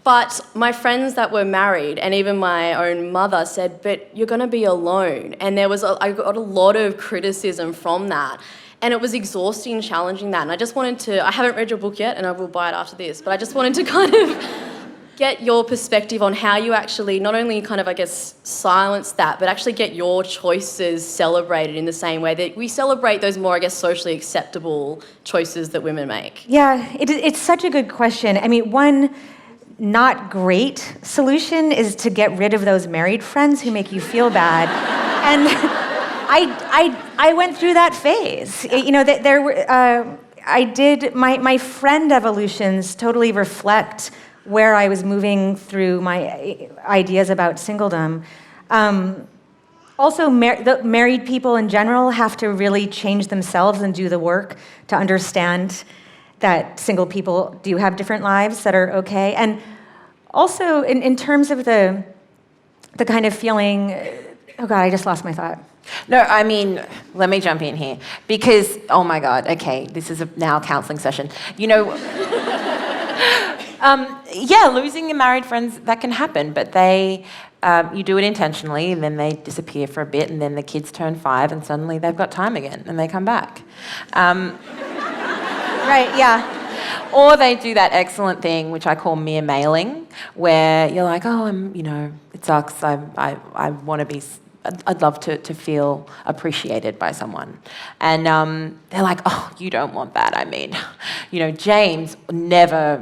But my friends that were married and even my own mother said, but you're going to be alone. And I got a lot of criticism from that. And it was exhausting and challenging that. And I just wanted to, I haven't read your book yet and I will buy it after this, but I just wanted to kind of get your perspective on how you actually not only kind of, I guess, silence that, but actually get your choices celebrated in the same way that we celebrate those more, I guess, socially acceptable choices that women make. Yeah, it's such a good question. I mean, one not great solution is to get rid of those married friends who make you feel bad. And I went through that phase. You know, there were my friend evolutions totally reflect where I was moving through my ideas about singledom. Also, married people in general have to really change themselves and do the work to understand that single people do have different lives that are okay. And also, in terms of the kind of feeling, oh God, I just lost my thought. No, I mean, let me jump in here because, oh my God, okay, this is now a counselling session. You know, yeah, losing your married friends, that can happen, but you do it intentionally and then they disappear for a bit and then the kids turn 5 and suddenly they've got time again and they come back. Right, yeah. Or they do that excellent thing, which I call mere mailing, where you're like, oh, it sucks, I want to be... I'd love to feel appreciated by someone. And they're like, oh, you don't want that. I mean, James never,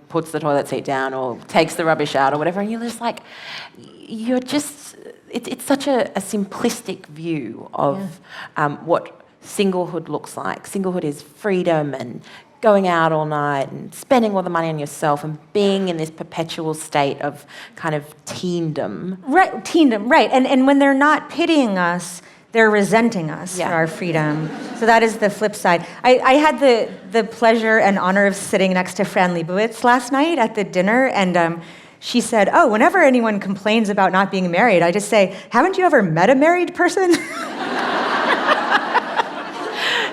puts the toilet seat down or takes the rubbish out or whatever. And you're just like, it's such a simplistic view of what singlehood looks like. Singlehood is freedom and going out all night and spending all the money on yourself and being in this perpetual state of kind of teendom. Right, teendom, right. And when they're not pitying us, they're resenting us for our freedom. So that is the flip side. I had the pleasure and honor of sitting next to Fran Lebowitz last night at the dinner, and she said, oh, whenever anyone complains about not being married, I just say, haven't you ever met a married person?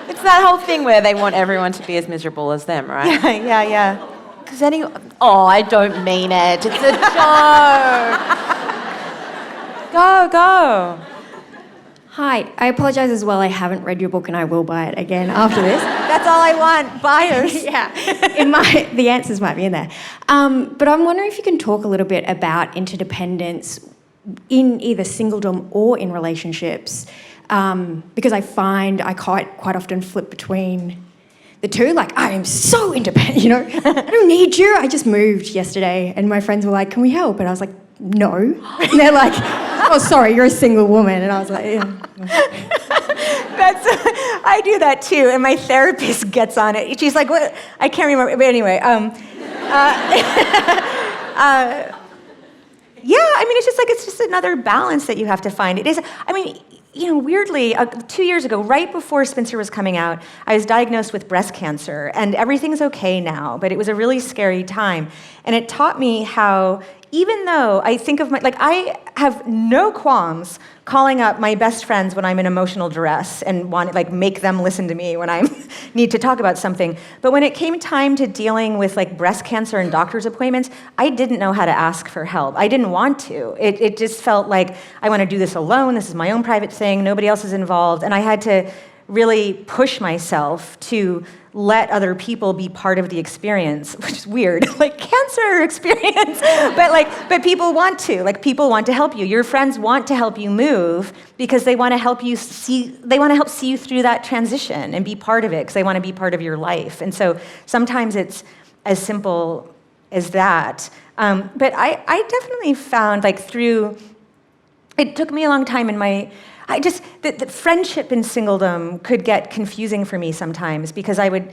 It's that whole thing where they want everyone to be as miserable as them, right? Yeah. Because oh, I don't mean it. It's a joke. Go. Hi, I apologize as well. I haven't read your book and I will buy it again after this. That's all I want, buyers. Yeah, the answers might be in there. But I'm wondering if you can talk a little bit about interdependence in either singledom or in relationships. Because I find I quite often flip between the two. Like, I am so independent, I don't need you. I just moved yesterday and my friends were like, can we help? And I was like, no. And they're like, oh, sorry, you're a single woman. And I was like, yeah. I do that too, and my therapist gets on it. She's like, what? I can't remember, but anyway. Yeah, I mean, it's just another balance that you have to find. It is, I mean, weirdly, 2 years ago, right before Spinster was coming out, I was diagnosed with breast cancer, and everything's okay now, but it was a really scary time. And it taught me how even though I think of I have no qualms calling up my best friends when I'm in emotional duress and want to make them listen to me when I need to talk about something. But when it came time to dealing with breast cancer and doctor's appointments, I didn't know how to ask for help. I didn't want to. It just felt like I want to do this alone. This is my own private thing. Nobody else is involved. And I had to really push myself to let other people be part of the experience, which is weird, cancer experience. But people want to. People want to help you. Your friends want to help you move because they want to help you see. They want to help see you through that transition and be part of it because they want to be part of your life. And so sometimes it's as simple as that. But I definitely found through. It took me a long time in my. The friendship in singledom could get confusing for me sometimes because I would,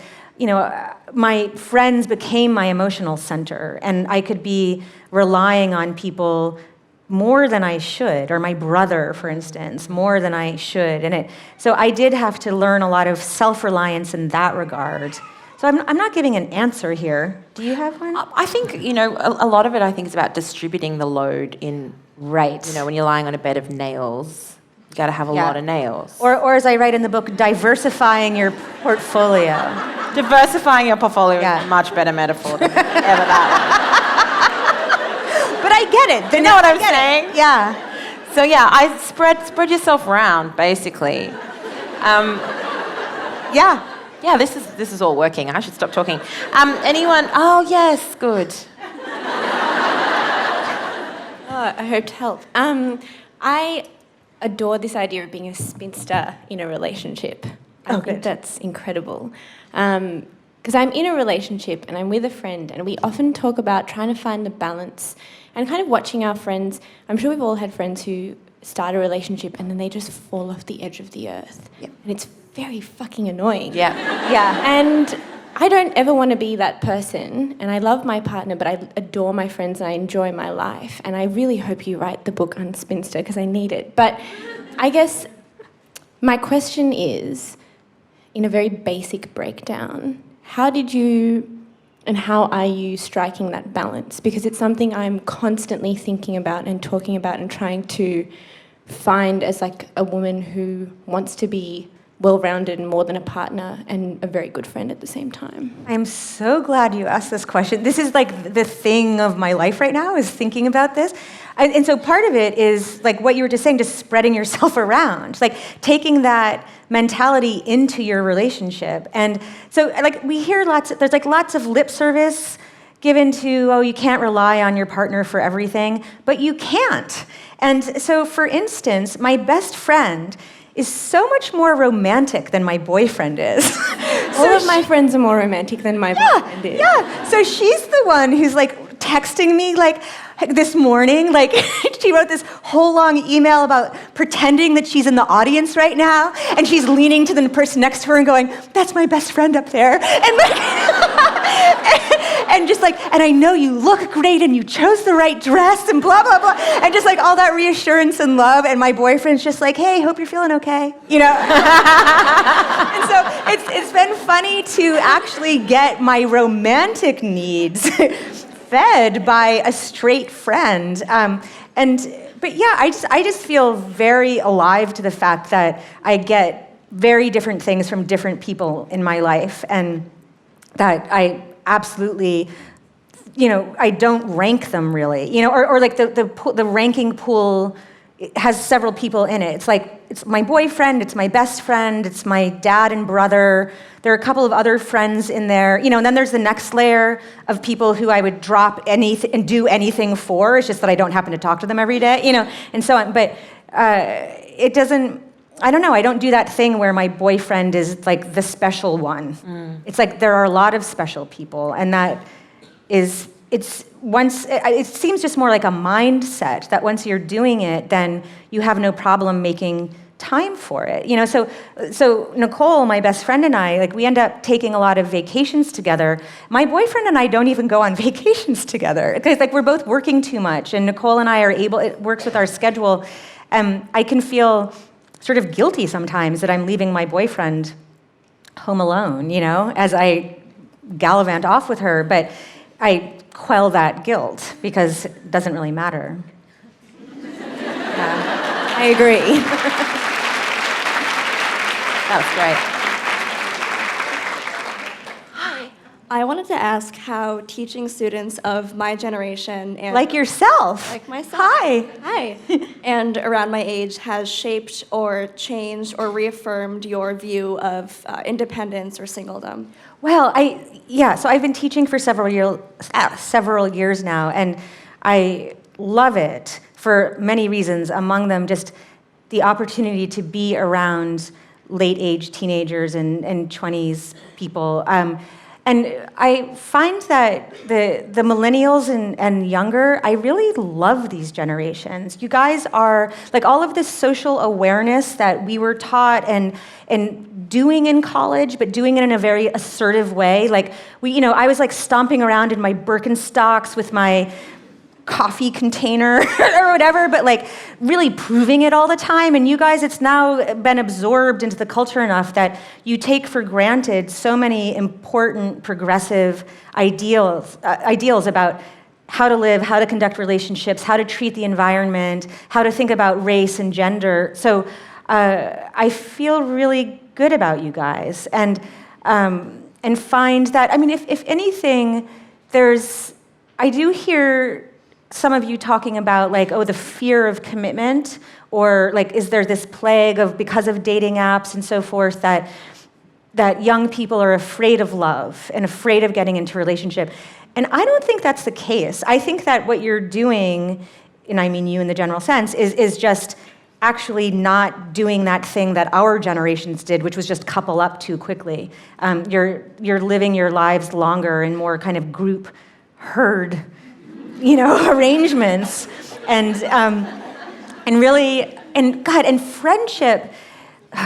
my friends became my emotional center, and I could be relying on people more than I should, or my brother, for instance, more than I should. So I did have to learn a lot of self-reliance in that regard. So I'm not giving an answer here. Do you have one? I think, a lot of it, I think, is about distributing the load in, right. When you're lying on a bed of nails. Got to have a lot of nails. Or as I write in the book, diversifying your portfolio. Diversifying your portfolio is a much better metaphor than ever that one. But I get it. You know what I'm saying? Yeah. So I spread yourself around, basically. Yeah, this is all working. I should stop talking. Anyone? Oh, yes, good. I hope to help. I adore this idea of being a spinster in a relationship. I think that's incredible. Because I'm in a relationship and I'm with a friend, and we often talk about trying to find the balance and kind of watching our friends. I'm sure we've all had friends who start a relationship and then they just fall off the edge of the earth. Yep. And it's very fucking annoying. Yeah. And I don't ever want to be that person, and I love my partner, but I adore my friends and I enjoy my life, and I really hope you write the book on Spinster because I need it. But I guess my question is, in a very basic breakdown, how did you and how are you striking that balance? Because it's something I'm constantly thinking about and talking about and trying to find as a woman who wants to be well-rounded and more than a partner and a very good friend at the same time. I'm so glad you asked this question. This is the thing of my life right now, is thinking about this. And so part of it is what you were just saying, just spreading yourself around, taking that mentality into your relationship. And so we hear there's lots of lip service given to, oh, you can't rely on your partner for everything, but you can't. And so for instance, my best friend is so much more romantic than my boyfriend is. All of my friends are more romantic than my boyfriend is. Yeah, so she's the one who's texting me this morning, she wrote this whole long email about pretending that she's in the audience right now, and she's leaning to the person next to her and going, that's my best friend up there. And and I know you look great and you chose the right dress and blah, blah, blah. And just all that reassurance and love. And my boyfriend's just hey, hope you're feeling okay. And so it's been funny to actually get my romantic needs fed by a straight friend. But yeah, I just feel very alive to the fact that I get very different things from different people in my life, and that I absolutely, I don't rank them really, or the ranking pool has several people in it. It's my boyfriend, it's my best friend, it's my dad and brother. There are a couple of other friends in there, and then there's the next layer of people who I would drop anything and do anything for. It's just that I don't happen to talk to them every day, and so on. But it doesn't, I don't know, I don't do that thing where my boyfriend is the special one. It's there are a lot of special people, and that is, it seems just more like a mindset that once you're doing it, then you have no problem making time for it. So Nicole, my best friend, and I, we end up taking a lot of vacations together. My boyfriend and I don't even go on vacations together because we're both working too much, and Nicole and I are able, it works with our schedule. I can feel sort of guilty sometimes that I'm leaving my boyfriend home alone, as I gallivant off with her, but I quell that guilt because it doesn't really matter. I agree. That was great. I wanted to ask how teaching students of my generation and Like yourself. like myself, Hi. and around my age has shaped or changed or reaffirmed your view of independence or singledom. Well, so I've been teaching for several years now, and I love it for many reasons, among them just the opportunity to be around late-age teenagers and 20s people. And I find that the millennials and younger, I really love these generations. You guys are, like, all of this social awareness that we were taught and doing in college, but doing it in a very assertive way. Like, I was like stomping around in my Birkenstocks with my coffee container or whatever, but like really proving it all the time. And you guys, it's now been absorbed into the culture enough that you take for granted so many important progressive ideals about how to live, how to conduct relationships, how to treat the environment, how to think about race and gender. So I feel really good about you guys, and find that, I mean, if anything, I do hear some of you talking about, like, the fear of commitment, or like, is there this plague of, because of dating apps and so forth, that young people are afraid of love and afraid of getting into a relationship. And I don't think that's the case. I think that what you're doing, and I mean you in the general sense, is just actually not doing that thing that our generations did, which was just couple up too quickly. You're living your lives longer in more kind of group herd arrangements, and friendship.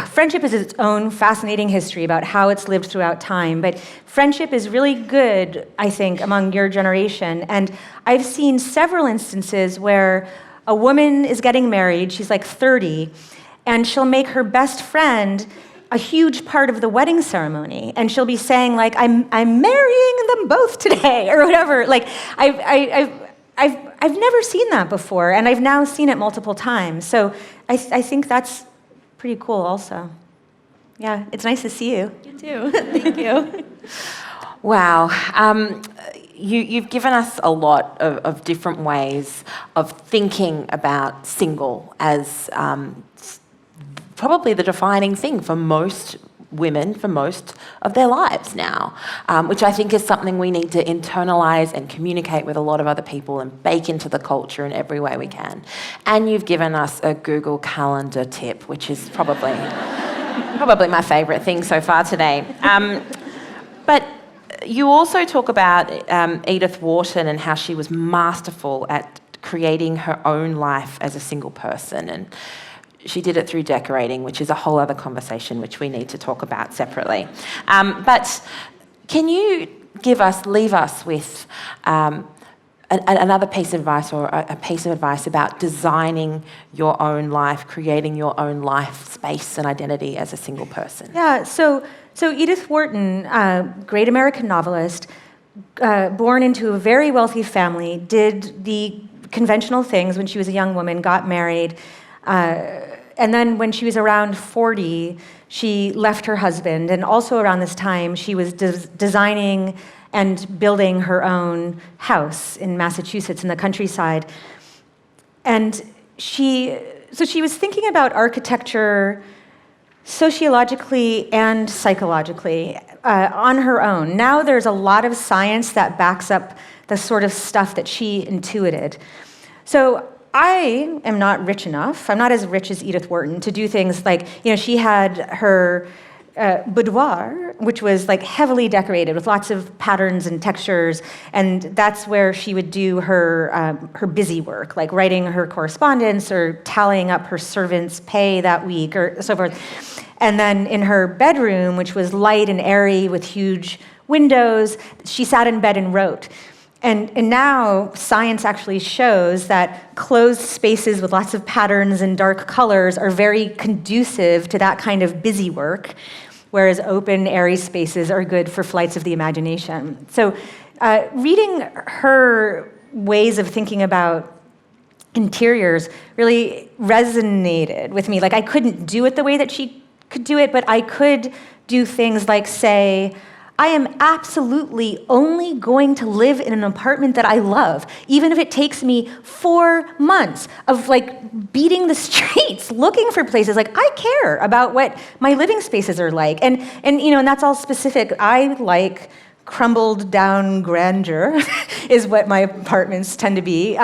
Friendship is its own fascinating history about how it's lived throughout time, but friendship is really good, I think, among your generation. And I've seen several instances where a woman is getting married, she's like 30, and she'll make her best friend a huge part of the wedding ceremony, and she'll be saying, like, I'm marrying them both today, or whatever. Like, I've never seen that before, and I've now seen it multiple times. So I think that's pretty cool also. Yeah, it's nice to see you. You too. Thank you. Wow. You've given us a lot of different ways of thinking about single as probably the defining thing for most women for most of their lives now, which I think is something we need to internalise and communicate with a lot of other people and bake into the culture in every way we can. And you've given us a Google Calendar tip, which is probably my favourite thing so far today. But you also talk about Edith Wharton and how she was masterful at creating her own life as a single person, and she did it through decorating, which is a whole other conversation which we need to talk about separately. But can you leave us with another piece of advice, or a piece of advice about designing your own life, creating your own life space and identity as a single person? Yeah, so Edith Wharton, great American novelist, born into a very wealthy family, did the conventional things when she was a young woman, got married, and then when she was around 40, she left her husband, and also around this time, she was designing and building her own house in Massachusetts in the countryside. And she was thinking about architecture sociologically and psychologically on her own. Now there's a lot of science that backs up the sort of stuff that she intuited. So I am not rich enough, I'm not as rich as Edith Wharton, to do things like, she had her boudoir, which was like heavily decorated with lots of patterns and textures, and that's where she would do her busy work, like writing her correspondence or tallying up her servants' pay that week or so forth. And then in her bedroom, which was light and airy with huge windows, she sat in bed and wrote. And now science actually shows that closed spaces with lots of patterns and dark colors are very conducive to that kind of busy work, whereas open, airy spaces are good for flights of the imagination. So reading her ways of thinking about interiors really resonated with me. Like, I couldn't do it the way that she could do it, but I could do things like say, I am absolutely only going to live in an apartment that I love, even if it takes me 4 months of like beating the streets, looking for places. Like, I care about what my living spaces are like. And that's all specific. I like crumbled down grandeur is what my apartments tend to be.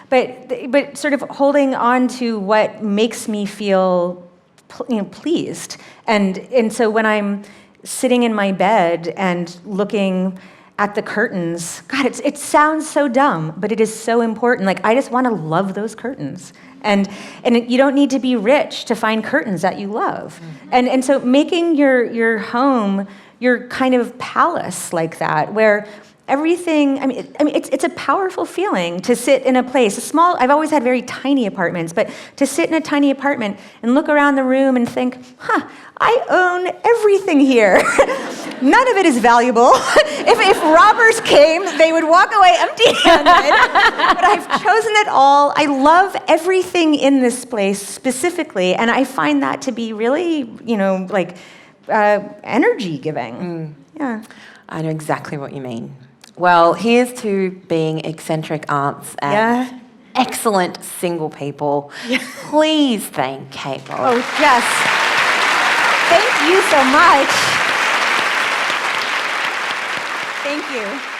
But sort of holding on to what makes me feel pleased. And so when I'm sitting in my bed and looking at the curtains, God, it sounds so dumb, but it is so important. Like, I just want to love those curtains. And you don't need to be rich to find curtains that you love. Mm-hmm. And so making your home your kind of palace like that, where everything, it's a powerful feeling to sit in a place, I've always had very tiny apartments, but to sit in a tiny apartment and look around the room and think, I own everything here. None of it is valuable. If robbers came, they would walk away empty-handed, but I've chosen it all. I love everything in this place specifically, and I find that to be really, energy giving. Yeah. I know exactly what you mean. Well, here's to being eccentric aunts and excellent single people. Yeah. Please thank Kate Bolick. Oh, Jess, thank you so much. Thank you.